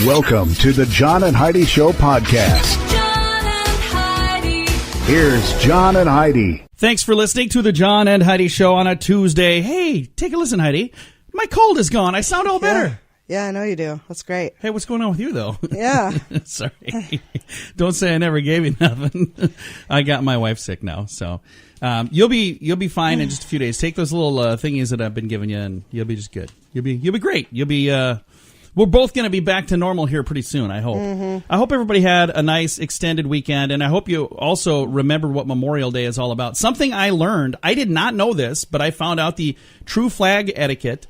Welcome to the John and Heidi Show podcast. John and Heidi. Here's John and Heidi. Thanks for listening to the John and Heidi Show on a Tuesday. Hey, take a listen, Heidi. My cold is gone. I sound all better. Yeah, I know you do. That's great. Hey, what's going on with you, though? Yeah. Sorry. Don't say I never gave you nothing. I got my wife sick now, so you'll be fine in just a few days. Take those little thingies that I've been giving you, and you'll be just good. You'll be great. We're both going to be back to normal here pretty soon, I hope. Mm-hmm. I hope everybody had a nice extended weekend, and I hope you also remember what Memorial Day is all about. Something I learned, I did not know this, but I found out the true flag etiquette.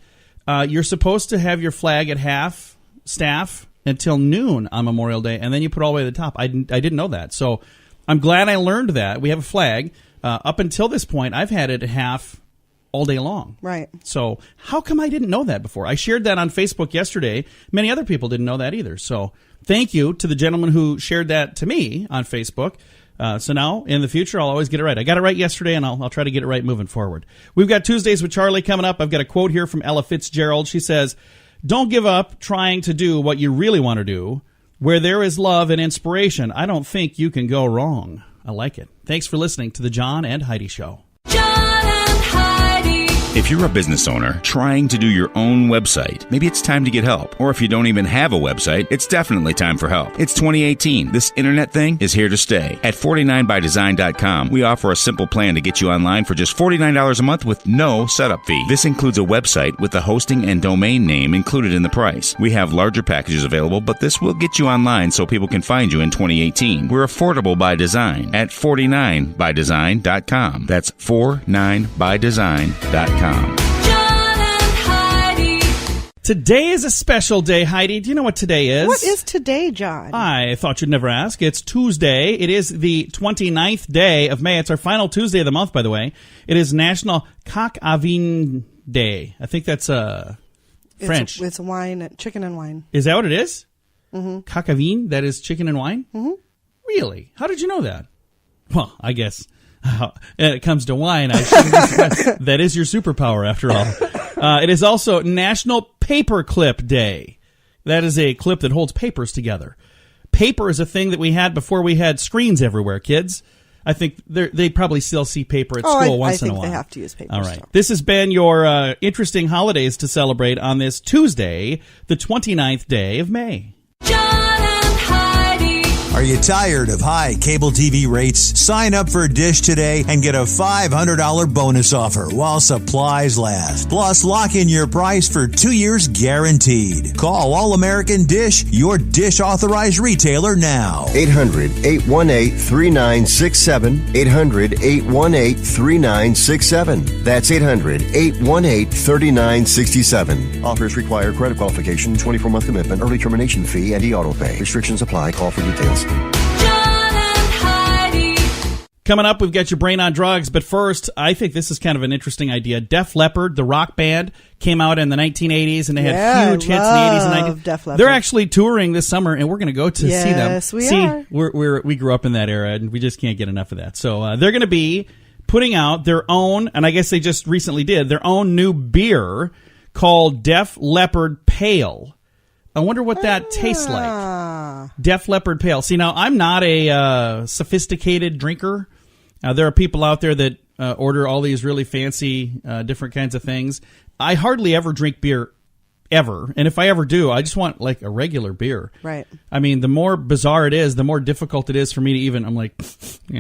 You're supposed to have your flag at half staff until noon on Memorial Day, and then you put it all the way to the top. I didn't know that, so I'm glad I learned that. We have a flag. Up until this point, I've had it at half all day long. Right. So how come I didn't know that before? I shared that on Facebook yesterday. Many other people didn't know that either. So thank you to the gentleman who shared that to me on Facebook. So now, in the future, I'll always get it right. I got it right yesterday, and I'll try to get it right moving forward. We've got Tuesdays with Charlie coming up. I've got a quote here from Ella Fitzgerald. She says, "Don't give up trying to do what you really want to do. Where there is love and inspiration, I don't think you can go wrong." I like it. Thanks for listening to the John and Heidi Show. John and Heidi. If you're a business owner trying to do your own website, maybe it's time to get help. Or if you don't even have a website, it's definitely time for help. It's 2018. This internet thing is here to stay. At 49bydesign.com, we offer a simple plan to get you online for just $49 a month with no setup fee. This includes a website with the hosting and domain name included in the price. We have larger packages available, but this will get you online so people can find you in 2018. We're affordable by design at 49bydesign.com. That's 49bydesign.com. John and Heidi. Today is a special day, Heidi. Do you know what today is? What is today, John? I thought you'd never ask. It's Tuesday. It is the 29th day of May. It's our final Tuesday of the month, by the way. It is National Coq à Vin Day. I think that's French. It's wine, chicken and wine. Is that what it is? Mm-hmm. Coq à vin, that is chicken and wine? Mm-hmm. Really? How did you know that? Well, I guess when it comes to wine, I shouldn't be surprised. That is your superpower, after all. It is also National Paperclip Day. That is a clip that holds papers together. Paper is a thing that we had before we had screens everywhere, kids. I think they probably still see paper at school once in a while. I think they have to use paper. All right. Still. This has been your interesting holidays to celebrate on this Tuesday, the 29th day of May. John and Heidi. Are you tired of high cable TV rates? Sign up for Dish today and get a $500 bonus offer while supplies last. Plus, lock in your price for 2 years guaranteed. Call All American Dish, your Dish authorized retailer now. 800-818-3967. 800-818-3967. That's 800-818-3967. Offers require credit qualification, 24-month commitment, early termination fee, and e-auto pay. Restrictions apply. Call for details. John and Heidi. Coming up, we've got your brain on drugs, but first, I think this is kind of an interesting idea. Def Leppard, the rock band, came out in the 1980s, and they had huge hits in the 80s and 90s. Def Leppard. They're actually touring this summer, and we're going to go to see them. Yes, we are. We grew up in that era, and we just can't get enough of that. So they're going to be putting out their own, and I guess they just recently did, their own new beer called Def Leppard Pale. I wonder what that tastes like. Def Leppard Pale. See, now, I'm not a sophisticated drinker. There are people out there that order all these really fancy different kinds of things. I hardly ever drink beer, ever. And if I ever do, I just want, like, a regular beer. Right. I mean, the more bizarre it is, the more difficult it is for me to even, I'm like,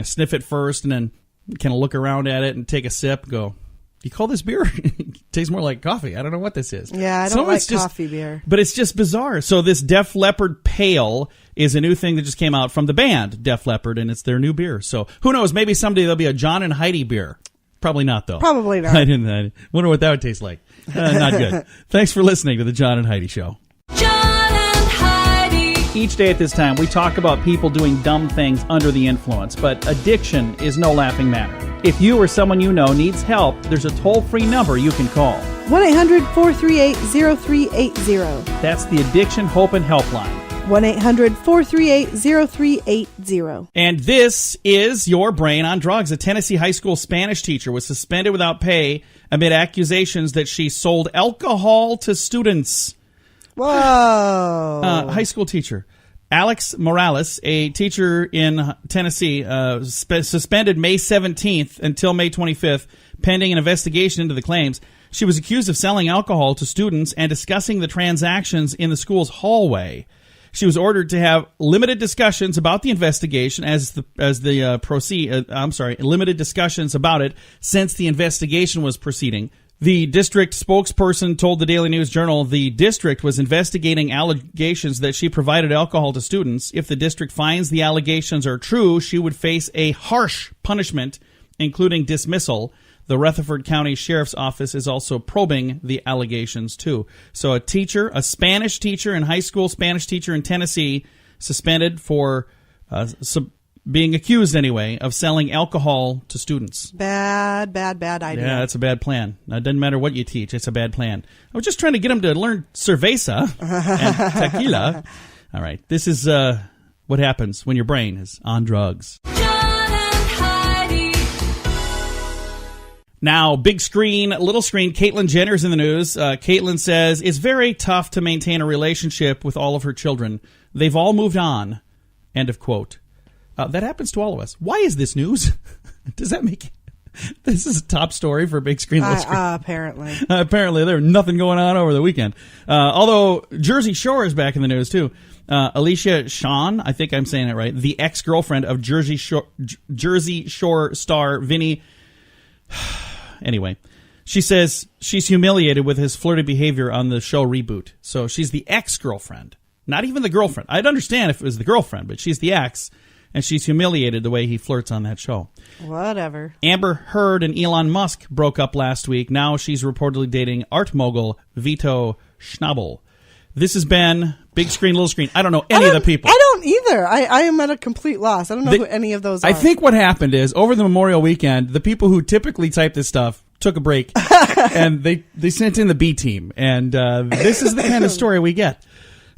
sniff it first and then kind of look around at it and take a sip and go, you call this beer? It tastes more like coffee. I don't know what this is. Yeah, I don't like coffee beer. But it's just bizarre. So this Def Leppard Pale is a new thing that just came out from the band Def Leppard, and it's their new beer. So who knows? Maybe someday there'll be a John and Heidi beer. Probably not, though. Probably not. I wonder what that would taste like. Not good. Thanks for listening to the John and Heidi Show. John and Heidi. Each day at this time, we talk about people doing dumb things under the influence, but addiction is no laughing matter. If you or someone you know needs help, there's a toll-free number you can call. 1-800-438-0380. That's the Addiction Hope and Helpline. 1-800-438-0380. And this is your brain on drugs. A Tennessee high school Spanish teacher was suspended without pay amid accusations that she sold alcohol to students. Whoa. High school teacher. Alex Morales, a teacher in Tennessee, suspended May 17th until May 25th, pending an investigation into the claims. She was accused of selling alcohol to students and discussing the transactions in the school's hallway. She was ordered to have limited discussions about the investigation limited discussions about it since the investigation was proceeding. The district spokesperson told the Daily News Journal the district was investigating allegations that she provided alcohol to students. If the district finds the allegations are true, she would face a harsh punishment, including dismissal. The Rutherford County Sheriff's Office is also probing the allegations, too. So a Spanish teacher in high school, Spanish teacher in Tennessee, suspended for being accused, anyway, of selling alcohol to students. Bad idea. Yeah, that's a bad plan. Now, it doesn't matter what you teach. It's a bad plan. I was just trying to get them to learn cerveza and tequila. All right. This is what happens when your brain is on drugs. John and Heidi. Now, big screen, little screen, Caitlyn Jenner's in the news. Caitlyn says, it's very tough to maintain a relationship with all of her children. They've all moved on. End of quote. That happens to all of us. Why is this news? Does that make it? This is a top story for big screen, little screen. Apparently. Apparently, there's nothing going on over the weekend. Although Jersey Shore is back in the news, too. Alicia Shawn, I think I'm saying it right, the ex-girlfriend of Jersey Shore star Vinny. Anyway, she says she's humiliated with his flirty behavior on the show reboot. So she's the ex-girlfriend, not even the girlfriend. I'd understand if it was the girlfriend, but she's the ex. And she's humiliated the way he flirts on that show. Whatever. Amber Heard and Elon Musk broke up last week. Now she's reportedly dating art mogul Vito Schnabel. This has been big screen, little screen. I don't know any of the people. I don't either. I am at a complete loss. I don't know who any of those are. I think what happened is, over the Memorial Weekend, the people who typically type this stuff took a break, and they sent in the B team. And this is the kind of story we get.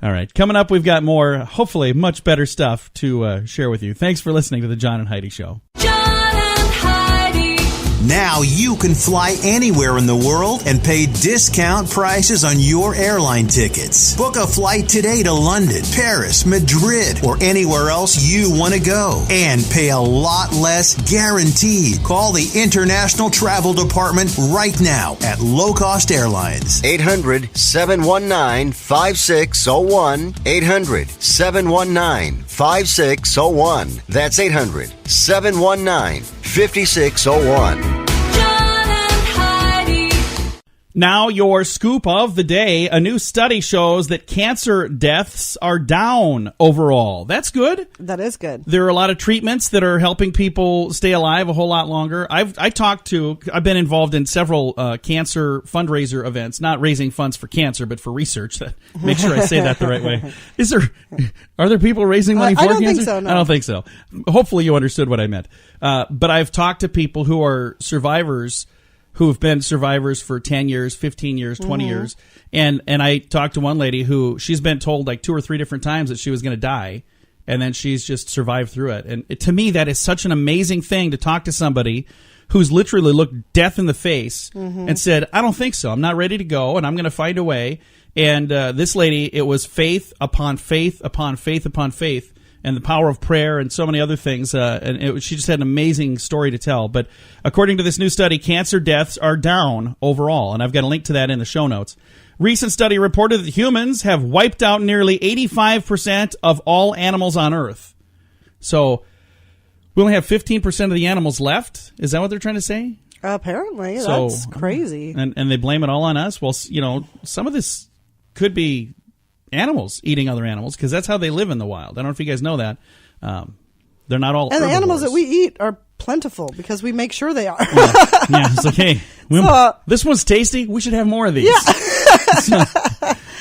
All right. Coming up, we've got more, hopefully, much better stuff to share with you. Thanks for listening to the John and Heidi Show. John and Heidi. Now you can fly anywhere in the world and pay discount prices on your airline tickets. Book a flight today to London, Paris, Madrid, or anywhere else you want to go. And pay a lot less guaranteed. Call the International Travel Department right now at Low Cost Airlines. 800-719-5601. 800-719-5601. That's 800-719-5601. John and Heidi. Now, your scoop of the day. A new study shows that cancer deaths are down overall. That's good. That is good. There are a lot of treatments that are helping people stay alive a whole lot longer. I've been involved in several cancer fundraiser events, not raising funds for cancer, but for research. Make sure I say that the right way. Are there people raising money for I don't cancer? think so, no. I don't think so. Hopefully you understood what I meant. But I've talked to people who are survivors, who have been survivors for 10 years, 15 years, 20 years. And I talked to one lady who she's been told like 2 or 3 different times that she was going to die. And then she's just survived through it. And to me, that is such an amazing thing to talk to somebody who's literally looked death in the face and said, I don't think so. I'm not ready to go, and I'm going to find a way. And this lady, it was faith upon faith upon faith upon faith, and the power of prayer and so many other things. She just had an amazing story to tell. But according to this new study, cancer deaths are down overall, and I've got a link to that in the show notes. Recent study reported that humans have wiped out nearly 85% of all animals on Earth. So we only have 15% of the animals left? Is that what they're trying to say? Apparently. So, that's crazy. And they blame it all on us? Well, some of this could be animals eating other animals, because that's how they live in the wild. I don't know if you guys know that. They're not all And the animals herbivores. that we eat are plentiful because we make sure they are. Yeah, it's like, hey, this one's tasty. We should have more of these. Yeah.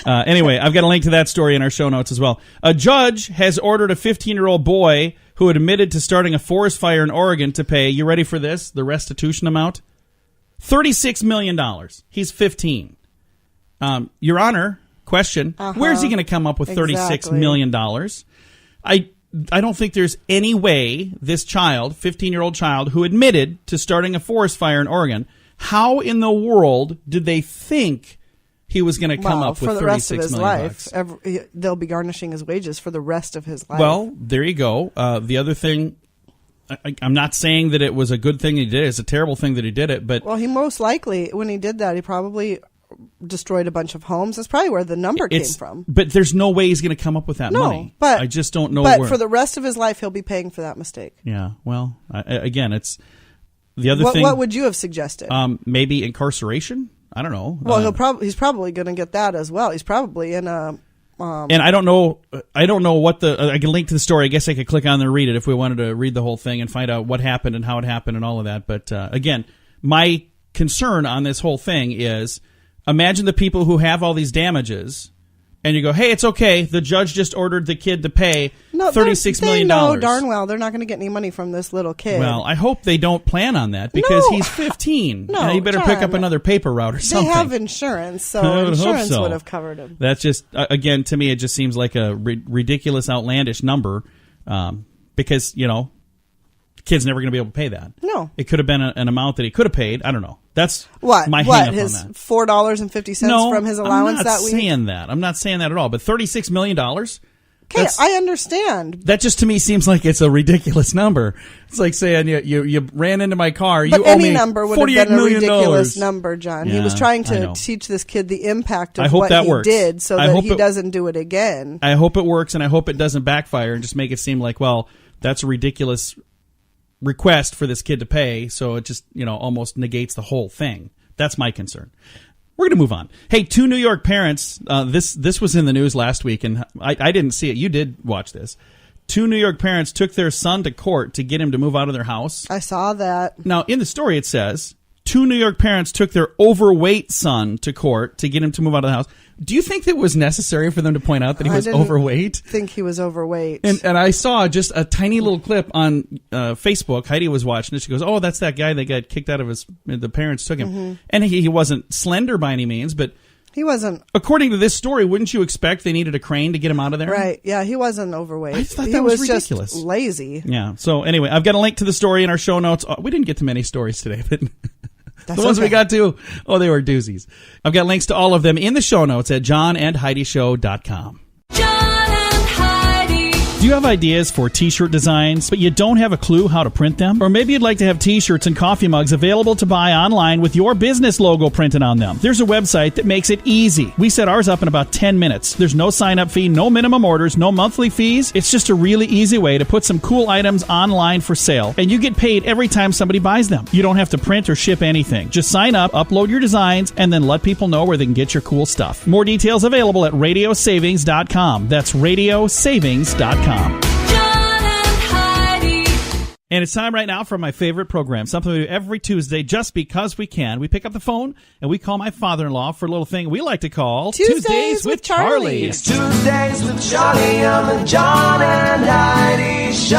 Anyway, I've got a link to that story in our show notes as well. A judge has ordered a 15-year-old boy who admitted to starting a forest fire in Oregon to pay, you ready for this, the restitution amount? $36 million. He's 15. Your Honor, question, where's he going to come up with $36 million? I don't think there's any way this child, 15-year-old child, who admitted to starting a forest fire in Oregon, how in the world did they think he was going to come up for with the rest of $36 his million life. bucks. They'll be garnishing his wages for the rest of his life. Well, there you go. The other thing, I'm not saying that it was a good thing he did. It's a terrible thing that he did it, but well, he most likely, when he did that, he probably destroyed a bunch of homes. That's probably where the number came from. But there's no way he's going to come up with that money. But I just don't know But where. for the rest of his life, he'll be paying for that mistake. Yeah, well, again, it's the other What, thing. what would you have suggested? Maybe incarceration. I don't know. Well, he's probably going to get that as well. He's probably in a. And I don't know what I can link to the story. I guess I could click on there and read it if we wanted to read the whole thing and find out what happened and how it happened and all of that. But again, my concern on this whole thing is, imagine the people who have all these damages, and you go, "Hey, it's okay. The judge just ordered the kid to pay $36 million." They know darn well they're not going to get any money from this little kid. Well, I hope they don't plan on that because No. he's 15. No, Now, you better pick up John, another paper route or they something. have insurance, I so would hope insurance so. would have covered him. That's just, again, to me, it just seems like a ridiculous, outlandish number because, the kid's never going to be able to pay that. No. It could have been an amount that he could have paid. I don't know. That's What? my What? hang-up His on that. $4.50 No, from his allowance I'm not that week? saying that. I'm not saying that at all. But $36 million? Okay, I understand. That just to me seems like it's a ridiculous number. It's like saying you ran into my car. But you owe any me number would $48 have been a million. ridiculous number, John. He Yeah, was trying I to know. teach this kid the impact I of hope what that he works. did so I that hope he it- doesn't do it again. I hope it works, and I hope it doesn't backfire and just make it seem like, well, that's a ridiculous request for this kid to pay, so it just, almost negates the whole thing. That's my concern. We're going to move on. Hey, 2 New York parents, this was in the news last week, and I didn't see it. You did watch this. 2 New York parents took their son to court to get him to move out of their house. I saw that. Now, in the story, it says 2 New York parents took their overweight son to court to get him to move out of the house. Do you think that was necessary for them to point out that he was overweight? I think he was overweight. And I saw just a tiny little clip on Facebook. Heidi was watching it. She goes, "Oh, that's that guy that got kicked out of the parents took him." Mm-hmm. And he wasn't slender by any means, but He wasn't. according to this story, wouldn't you expect they needed a crane to get him out of there? Right. Yeah, he wasn't overweight. I thought he that was just ridiculous. lazy. Yeah. So anyway, I've got a link to the story in our show notes. We didn't get to many stories today, but the ones we got to, they were doozies. I've got links to all of them in the show notes at johnandheidishow.com. John and Heidi. Do you have ideas for t-shirt designs, but you don't have a clue how to print them? Or maybe you'd like to have t-shirts and coffee mugs available to buy online with your business logo printed on them. There's a website that makes it easy. We set ours up in about 10 minutes. There's no sign-up fee, no minimum orders, no monthly fees. It's just a really easy way to put some cool items online for sale, and you get paid every time somebody buys them. You don't have to print or ship anything. Just sign up, upload your designs, and then let people know where they can get your cool stuff. More details available at radiosavings.com. That's radiosavings.com. John and Heidi. And it's time right now for my favorite program, something we do every Tuesday just because we can. We pick up the phone and we call my father-in-law for a little thing we like to call Tuesdays with Charlie. It's Tuesdays with Charlie on the John and Heidi Show.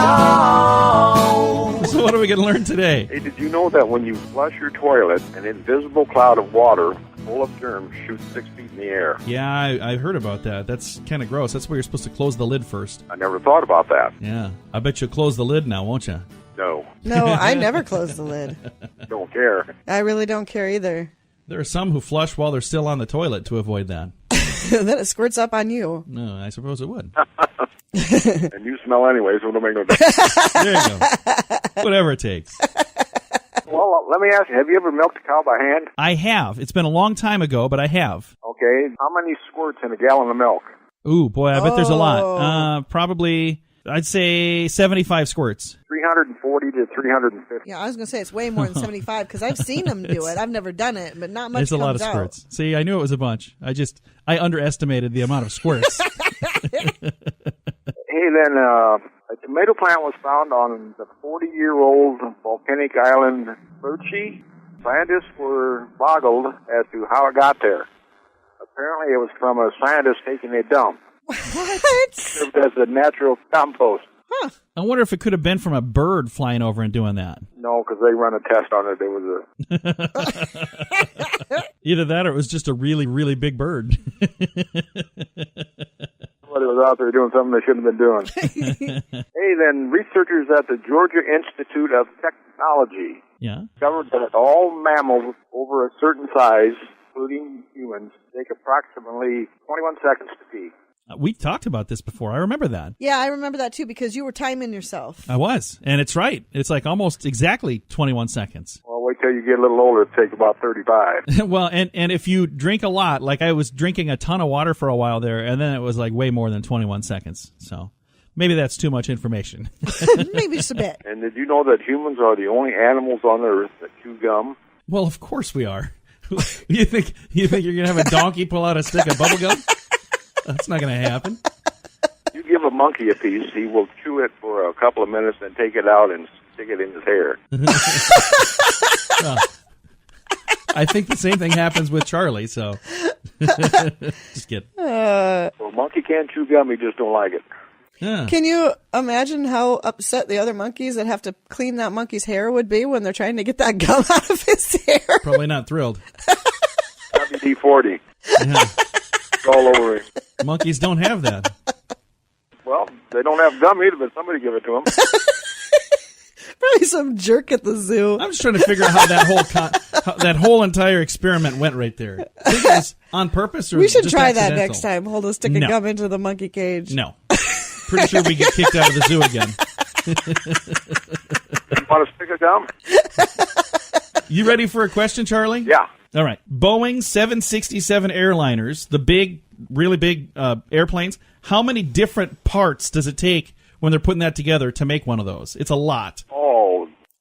So what are we going to learn today? Hey, did you know that when you flush your toilet, an invisible cloud of water full of germs shoots 6 feet in the air? Yeah, I heard about that. That's kind of gross. That's where you're supposed to close the lid first. I never thought about that. Yeah. I bet you'll close the lid now, won't you? No, No, I never close the lid. don't care. I really don't care either. There are some who flush while they're still on the toilet to avoid that. Then it squirts up on you. No, I suppose it would. And you smell anyway, so it'll make no difference. There you go. Whatever it takes. Well, let me ask you, have you ever milked a cow by hand? I have. It's been a long time ago, but I have. Okay, how many squirts in a gallon of milk? Ooh, boy, I bet there's a Oh. lot. Probably, I'd say 75 squirts. 340 to 350. Yeah, I was going to say it's way more than 75 because I've seen them do it. I've never done it, but not much It's a lot of comes out. squirts. See, I knew it was a bunch. I underestimated the amount of squirts. Hey, then, a tomato plant was found on the 40-year-old volcanic island Birchie. Scientists were boggled as to how it got there. Apparently, it was from a scientist taking a dump. What? Served as a natural compost. I wonder if it could have been from a bird flying over and doing that. No, because they run a test on it. It was a Either that or it was just a really, really big bird. somebody was out there doing something they shouldn't have been doing. Hey, then researchers at the Georgia Institute of Technology Yeah. discovered that all mammals over a certain size including humans, take approximately 21 seconds to pee. We talked about this before. I remember that. Yeah, I remember that too because you were timing yourself. I was. And it's right. It's like almost exactly 21 seconds. Well, wait till you get a little older. It takes about 35. Well, and if you drink a lot, like I was drinking a ton of water for a while there, and then it was like way more than 21 seconds. So maybe that's too much information. Maybe just a bit. And did you know that humans are the only animals on Earth that chew gum? Well, of course we are. You think you're going to have a donkey pull out a stick of bubble gum? That's not going to happen. You give a monkey a piece, he will chew it for a couple of minutes, then take it out and stick it in his hair. Well, I think the same thing happens with Charlie, so just kidding. Well, a monkey can't chew gum, he just don't like it. Yeah. Can you imagine how upset the other monkeys that have to clean that monkey's hair would be when they're trying to get that gum out of his hair? Probably not thrilled. WD-40. Yeah. It's all over him. Monkeys don't have that. Well, they don't have gum either, but somebody give it to them. Probably some jerk at the zoo. I'm just trying to figure out how that whole entire experiment went right there. I think it was on purpose, or We should just try that accidental? next time. Hold a stick of No. gum into the monkey cage. No. Pretty sure we get kicked out of the zoo again. You want a stick of gum? You ready for a question, Charlie? Yeah. All right. Boeing 767 airliners, the big, really big airplanes, how many different parts does it take when they're putting that together to make one of those? It's a lot.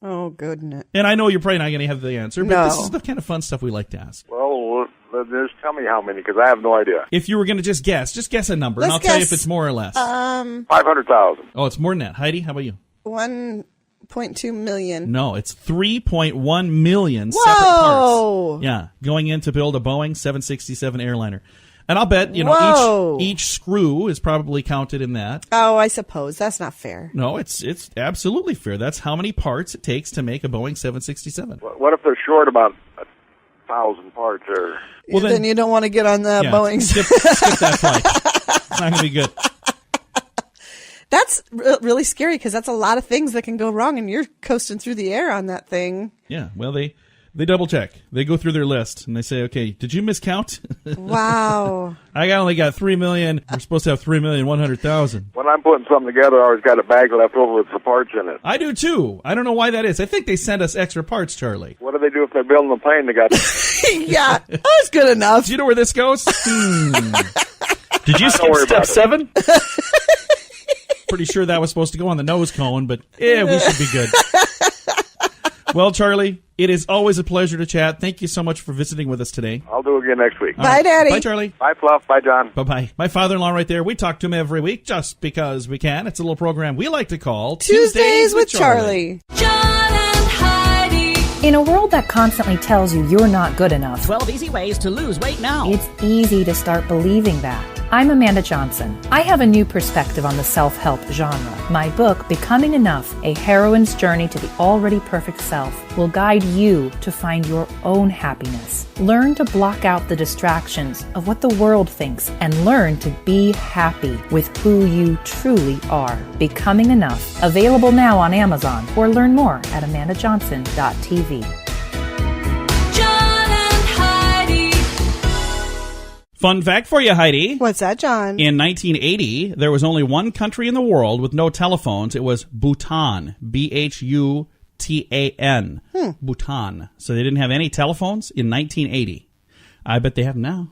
Oh, goodness. And I know you're probably not going to have the answer, but No. this is the kind of fun stuff we like to ask. Well, just tell me how many, because I have no idea. If you were going to just guess a number, and Let's I'll tell you guess, if it's more or less. 500,000. Oh, it's more than that. Heidi, how about you? 1.2 million. No, it's 3.1 million Whoa! separate parts. Yeah, going in to build a Boeing 767 airliner. And I'll bet, Whoa. each screw is probably counted in that. Oh, I suppose. That's not fair. No, it's absolutely fair. That's how many parts it takes to make a Boeing 767. What if they're short about 1,000 parts? Or Well, then you don't want to get on the yeah, Boeing. skip that flight. It's not going to be good. That's really scary because that's a lot of things that can go wrong, and you're coasting through the air on that thing. Yeah, well, they double check. They go through their list, and they say, okay, did you miscount? Wow. I only got 3 million. We're supposed to have 3,100,000. when I'm putting something together, I always got a bag left over with some parts in it. I do, too. I don't know why that is. I think they send us extra parts, Charlie. What do they do if they're building a plane? They got. Yeah, that's good enough. Do you know where this goes? Did you skip worry step about it. 7? Pretty sure that was supposed to go on the nose cone, but yeah, we should be good. Well, Charlie, it is always a pleasure to chat. Thank you so much for visiting with us today. I'll do it again next week. All Bye, right. Daddy. Bye, Charlie. Bye, Fluff. Bye, John. Bye-bye. My father-in-law right there. We talk to him every week just because we can. It's a little program we like to call Tuesdays with Charlie. John and Heidi. In a world that constantly tells you you're not good enough, 12 easy ways to lose weight now. it's easy to start believing that. I'm Amanda Johnson. I have a new perspective on the self-help genre. My book, Becoming Enough, A Heroine's Journey to the Already Perfect Self, will guide you to find your own happiness. Learn to block out the distractions of what the world thinks and learn to be happy with who you truly are. Becoming Enough. Available now on Amazon or learn more at amandajohnson.tv. John and Heidi. Fun fact for you, Heidi. What's that, John? In 1980, there was only one country in the world with no telephones. It was Bhutan. Bhutan. Bhutan. So they didn't have any telephones in 1980. I bet they have them now.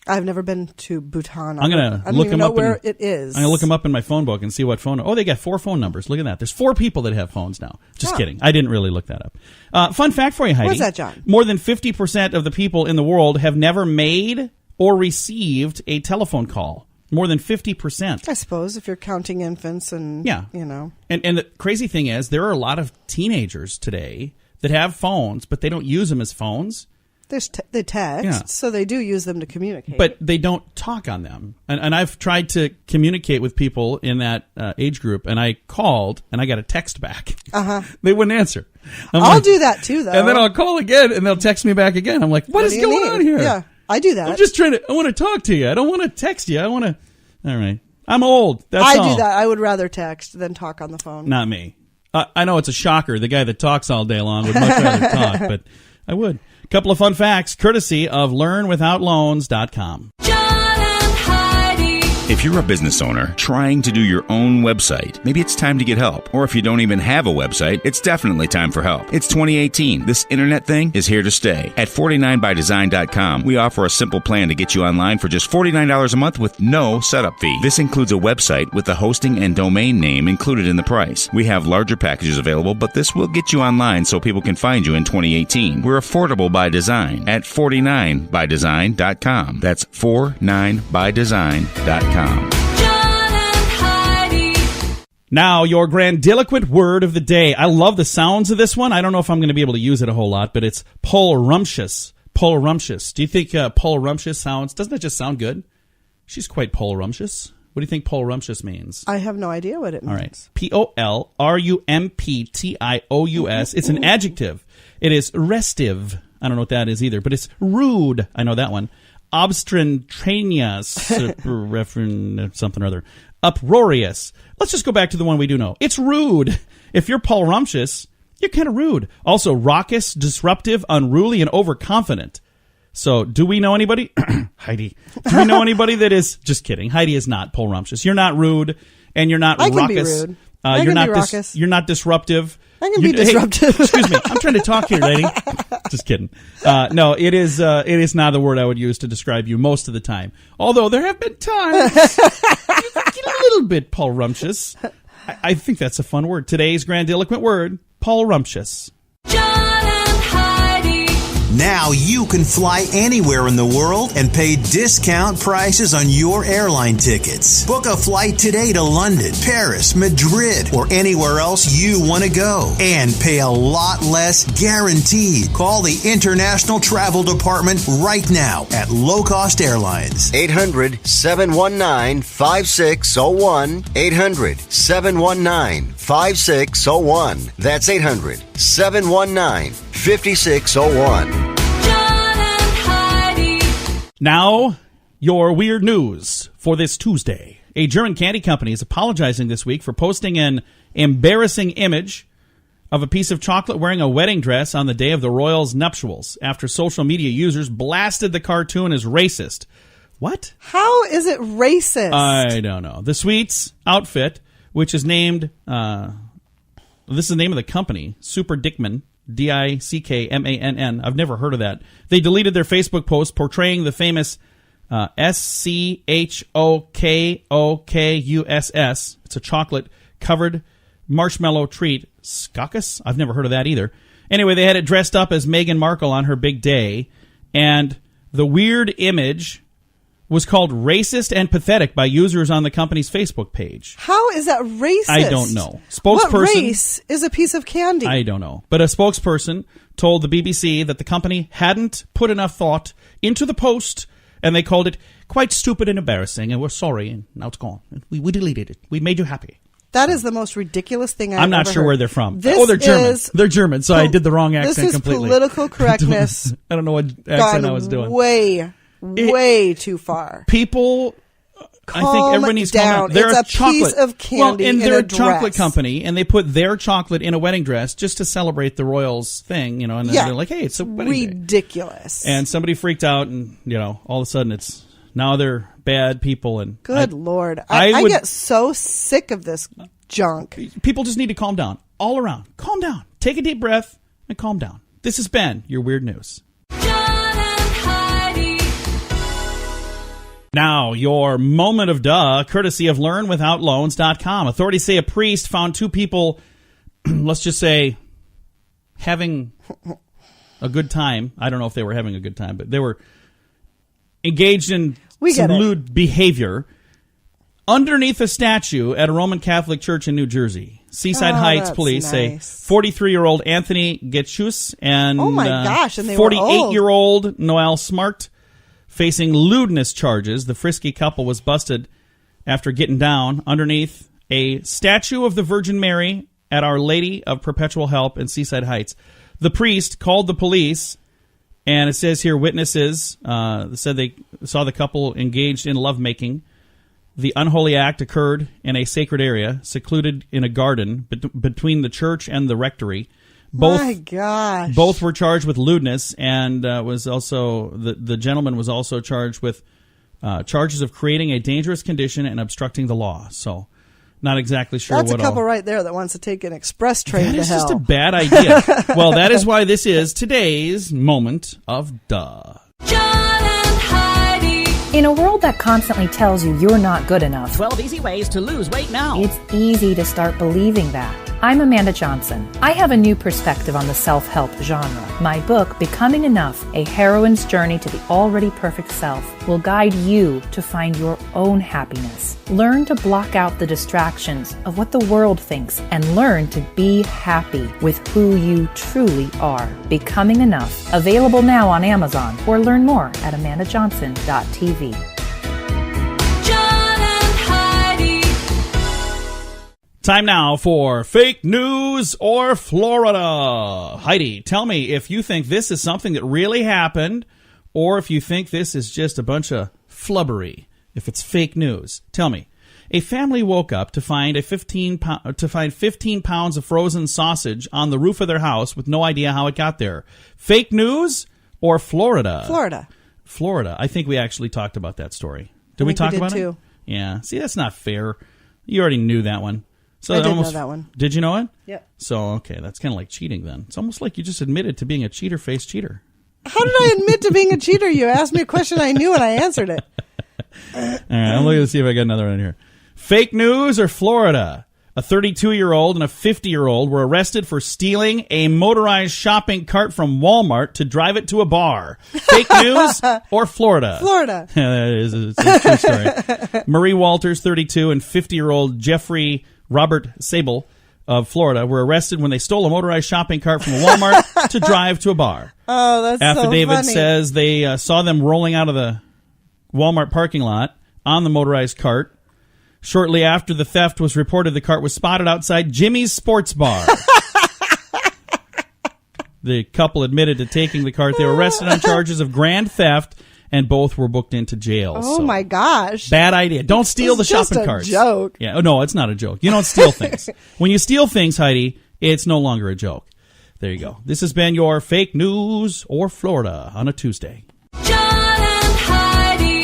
I've never been to Bhutan. I'm going to look them know up. where it is. I'm going to look them up in my phone book and see what phone. Oh, they got 4 phone numbers. Look at that. There's 4 people that have phones now. Just kidding. I didn't really look that up. Fun fact for you, Heidi. What's that, John? More than 50% of the people in the world have never made or received a telephone call. More than 50%. I suppose if you're counting infants and, Yeah. you know. And the crazy thing is, there are a lot of teenagers today that have phones, but they don't use them as phones. They text, Yeah. so they do use them to communicate. But they don't talk on them. And I've tried to communicate with people in that age group, and I called, and I got a text back. Uh-huh. They wouldn't answer. I'll do that too, though. And then I'll call again, and they'll text me back again. I'm like, what is do you going need? on here? Yeah, I do that. I'm just I want to talk to you. I don't want to text you. I want to. All right. I'm old. That's I all. do that. I would rather text than talk on the phone. Not me. I know it's a shocker. The guy that talks all day long would much rather talk, but I would. Couple of fun facts, courtesy of LearnWithoutLoans.com. John and Heidi. If you're a business owner trying to do your own website, maybe it's time to get help. Or if you don't even have a website, it's definitely time for help. It's 2018. This internet thing is here to stay. At 49bydesign.com, we offer a simple plan to get you online for just $49 a month with no setup fee. This includes a website with the hosting and domain name included in the price. We have larger packages available, but this will get you online so people can find you in 2018. We're affordable by design at 49bydesign.com. That's 49bydesign.com. John and Heidi. Now, your grandiloquent word of the day. I love the sounds of this one. I don't know if I'm going to be able to use it a whole lot, but it's polerumptious. Polerumptious. Do you think polerumptious sounds? Doesn't it just sound good? She's quite polerumptious. What do you think polerumptious means? I have no idea what it means. All right. P-O-L-R-U-M-P-T-I-O-U-S. It's an adjective. It is restive. I don't know what that is either, but it's rude. I know that one. Obstrantaneous, something or other. Uproarious. Let's just go back to the one we do know. It's rude. If you're polerumptious, you're kind of rude. Also, raucous, disruptive, unruly, and overconfident. So, do we know anybody? Heidi. Do we know anybody that is... Just kidding. Heidi is not polerumptious. You're not rude, and you're not I raucous. can be rude. You're not be raucous. You're not disruptive. I can be disruptive. Hey, excuse me. I'm trying to talk here, lady. Just kidding. No, it is not the word I would use to describe you most of the time. Although there have been times you get a little bit polerumptious. I think that's a fun word. Today's grandiloquent word, polerumptious. John and Heidi. Now you can fly anywhere in the world and pay discount prices on your airline tickets. Book a flight today to London, Paris, Madrid, or anywhere else you want to go. And pay a lot less guaranteed. Call the International Travel Department right now at Low Cost Airlines. 800-719-5601. 800-719-5601. That's 800-719-5601. Now, your weird news for this Tuesday. A German candy company is apologizing this week for posting an embarrassing image of a piece of chocolate wearing a wedding dress on the day of the royals' nuptials after social media users blasted the cartoon as racist. What? How is it racist? I don't know. The Sweets outfit, which is named, this is the name of the company, Super Dickman, D-I-C-K-M-A-N-N. I've never heard of that. They deleted their Facebook post portraying the famous S-C-H-O-K-O-K-U-S-S. It's a chocolate-covered marshmallow treat. Skakis? I've never heard of that either. Anyway, they had it dressed up as Meghan Markle on her big day, and the weird image was called racist and pathetic by users on the company's Facebook page. How is that racist? I don't know. Spokesperson, what race is a piece of candy? I don't know. But a spokesperson told the BBC that the company hadn't put enough thought into the post, and they called it quite stupid and embarrassing, and we're sorry, and now it's gone. We deleted it. We made you happy. That is the most ridiculous thing I've I'm not ever sure heard. where they're from. This they're German. is They're German, so I did the wrong accent this is completely. Political correctness. I don't know what accent I was doing. Way too far. People, I think everyone needs to calm down. They're They're a piece of candy and in they're a a chocolate dress. company, and they put their chocolate in a wedding dress just to celebrate the royals thing, and they're like, hey, it's a wedding day. Ridiculous. And somebody freaked out, and, all of a sudden now they're bad people. And Good Lord. I get so sick of this junk. People just need to calm down. All around. Calm down. Take a deep breath and calm down. This has been your Weird News. Now, your moment of duh, courtesy of LearnWithoutLoans.com. Authorities say a priest found two people, let's just say, having a good time. I don't know if they were having a good time, but they were engaged in some lewd behavior underneath a statue at a Roman Catholic church in New Jersey. Seaside Heights police say 43-year-old Anthony Getchus and, and they 48-year-old Noel Smart facing lewdness charges. The frisky couple was busted after getting down underneath a statue of the Virgin Mary at Our Lady of Perpetual Help in Seaside Heights. The priest called the police, and it says here witnesses said they saw the couple engaged in lovemaking. The unholy act occurred in a sacred area, secluded in a garden between the church and the rectory. My gosh. Both were charged with lewdness, and was also the gentleman was also charged with charges of creating a dangerous condition and obstructing the law. So, not exactly sure That's what a couple right there that wants to take an express train That to is hell. just a bad idea. Well, that is why this is today's moment of duh. John and Heidi. In a world that constantly tells you you're not good enough, 12 easy ways to lose weight now. it's easy to start believing that. I'm Amanda Johnson. I have a new perspective on the self-help genre. My book, Becoming Enough, A Heroine's Journey to the Already Perfect Self, will guide you to find your own happiness. Learn to block out the distractions of what the world thinks and learn to be happy with who you truly are. Becoming Enough, available now on Amazon, or learn more at amandajohnson.tv. John and Heidi. Time now for Fake News or Florida. Heidi, tell me if you think this is something that really happened or if you think this is just a bunch of flubbery. If it's fake news, tell me. A family woke up to find 15 pounds of frozen sausage on the roof of their house with no idea how it got there. Fake news or Florida? Florida. I think we actually talked about that story. Did we talk about too. it? Yeah. See, that's not fair. You already knew that one. So I did know that one. Did you know it? Yep. So, okay, that's kind of like cheating then. It's almost like you just admitted to being a cheater-faced cheater. How did I admit to being a cheater? You asked me a question I knew and I answered it. All right, I'm looking to see if I got another one here. Fake news or Florida? A 32-year-old and a 50-year-old were arrested for stealing a motorized shopping cart from Walmart to drive it to a bar. Fake news or Florida? Florida. It's a true story. Marie Walters, 32, and 50-year-old Jeffrey Robert Sable of Florida were arrested when they stole a motorized shopping cart from a Walmart to drive to a bar. Oh, that's Affidavit so funny. says they saw them rolling out of the Walmart parking lot on the motorized cart. Shortly after the theft was reported, the cart was spotted outside Jimmy's Sports Bar. The couple admitted to taking the cart. They were arrested on charges of grand theft, and both were booked into jail. Oh, my gosh. Bad idea. Don't steal the It's just shopping a carts. joke. Yeah. Oh, no, it's not a joke. You don't steal things. When you steal things, Heidi, it's no longer a joke. There you go. This has been your Fake News or Florida on a Tuesday. John and Heidi.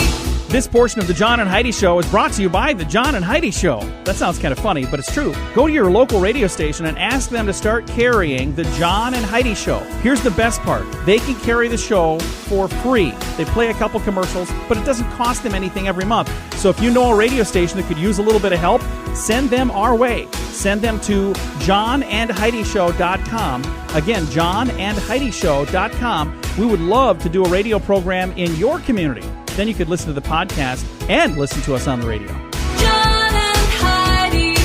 This portion of the John and Heidi Show is brought to you by the John and Heidi Show. That sounds kind of funny, but it's true. Go to your local radio station and ask them to start carrying the John and Heidi Show. Here's the best part. They can carry the show for free. They play a couple commercials, but it doesn't cost them anything every month. So if you know a radio station that could use a little bit of help, send them our way. Send them to johnandheidishow.com. Again, johnandheidishow.com. We would love to do a radio program in your community. Then you could listen to the podcast and listen to us on the radio. John and Heidi.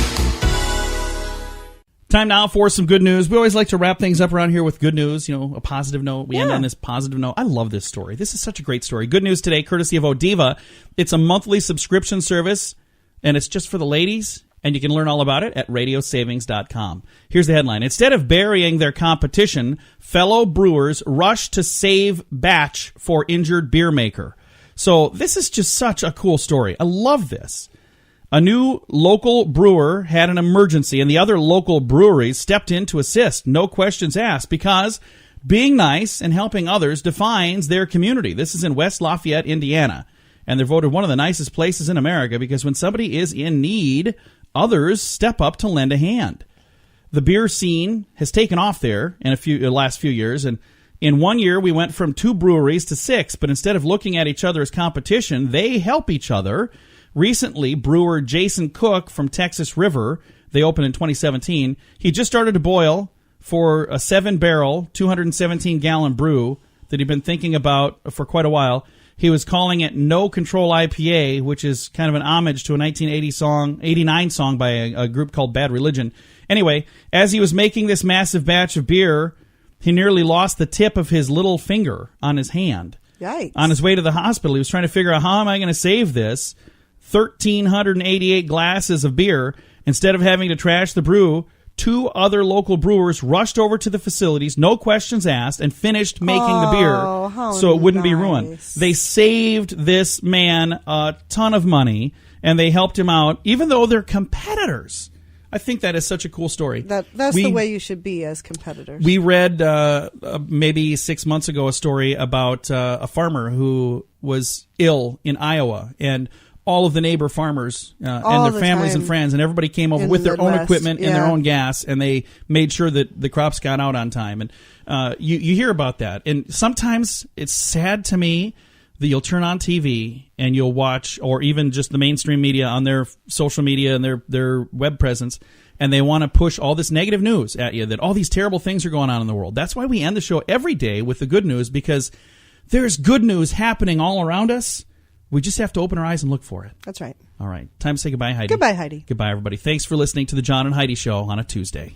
Time now for some good news. We always like to wrap things up around here with good news, a positive note. We end on this positive note. I love this story. This is such a great story. Good news today, courtesy of Odiva. It's a monthly subscription service, and it's just for the ladies, and you can learn all about it at radiosavings.com. Here's the headline. Instead of burying their competition, fellow brewers rush to save batch for injured beer maker. So this is just such a cool story. I love this. A new local brewer had an emergency, and the other local breweries stepped in to assist. No questions asked, because being nice and helping others defines their community. This is in West Lafayette, Indiana, and they're voted one of the nicest places in America because when somebody is in need, others step up to lend a hand. The beer scene has taken off there in the last few years, and in 1 year, we went from 2 breweries to 6, but instead of looking at each other as competition, they help each other. Recently, brewer Jason Cook from Texas River, they opened in 2017, he just started to boil for a 7-barrel, 217-gallon brew that he'd been thinking about for quite a while. He was calling it No Control IPA, which is kind of an homage to a 1989 song by a group called Bad Religion. Anyway, as he was making this massive batch of beer, he nearly lost the tip of his little finger on his hand. Yikes. On his way to the hospital, he was trying to figure out, how am I going to save this 1,388 glasses of beer? Instead of having to trash the brew, 2 other local brewers rushed over to the facilities, no questions asked, and finished making the beer so it wouldn't be ruined. They saved this man a ton of money, and they helped him out, even though they're competitors. I think that is such a cool story. That's the way you should be as competitors. We read maybe 6 months ago a story about a farmer who was ill in Iowa, and all of the neighbor farmers and their families and friends and everybody came over with their own equipment and their own gas, and they made sure that the crops got out on time. And you hear about that, and sometimes it's sad to me that you'll turn on TV and you'll watch, or even just the mainstream media on their social media and their web presence, and they want to push all this negative news at you, that all these terrible things are going on in the world. That's why we end the show every day with the good news, because there's good news happening all around us. We just have to open our eyes and look for it. That's right. All right. Time to say goodbye, Heidi. Goodbye, Heidi. Goodbye, everybody. Thanks for listening to the John and Heidi Show on a Tuesday.